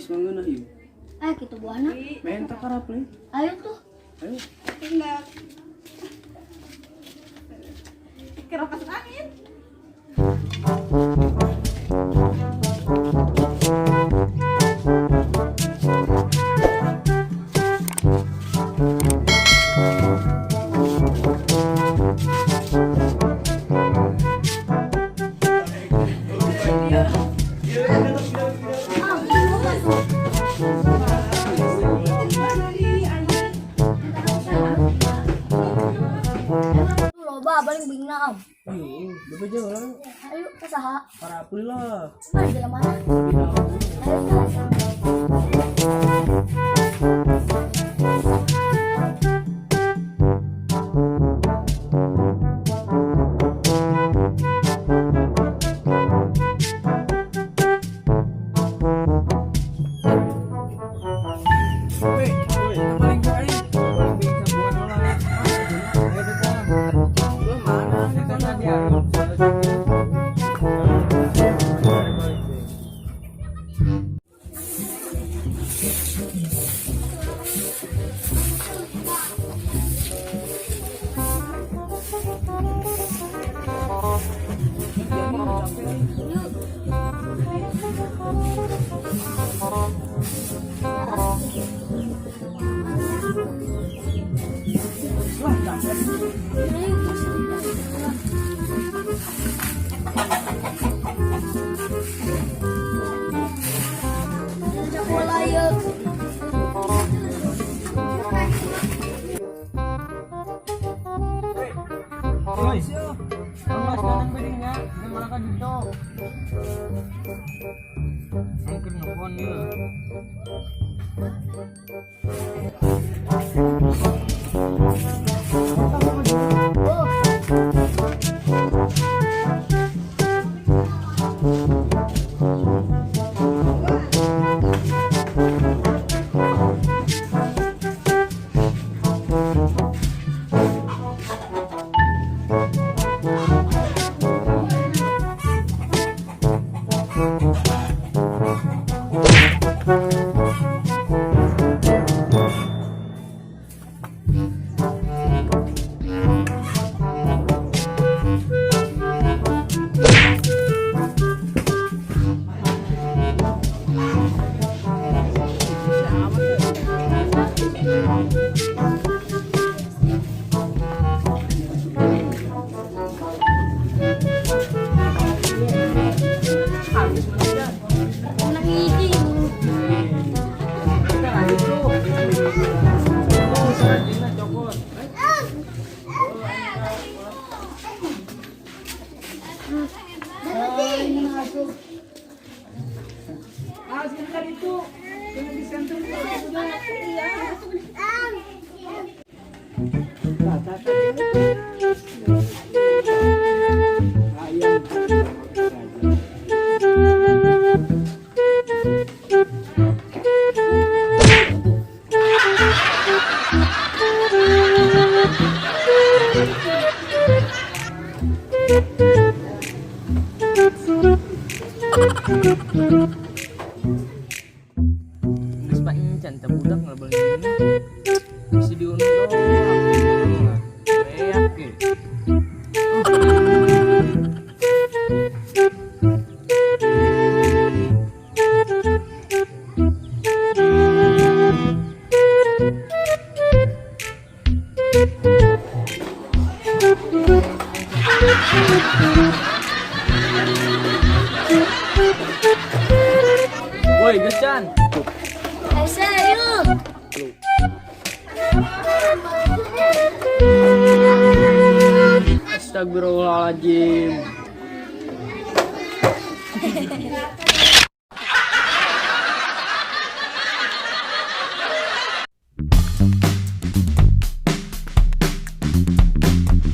geus mangeunah ieu. Kitu buahna. Main tak ka Rafli. Ayo tuh. Ayo. Tinggal. Kira masuk angin. Loba Belimbing na am. Ayo, bebe jalan. Ayo ke saha? Ka Rafli lah. Mari jalan mana? Ayo jalan. Guys, yo. Mas nanang beding nga, mana ka dito. Angker nelfon yun. Geus pak encan teh budak Ngala Belimbing. Bisa diunduh doang. Beak ge. Woi, geus can. Ayo. Astagfirullahaladzim.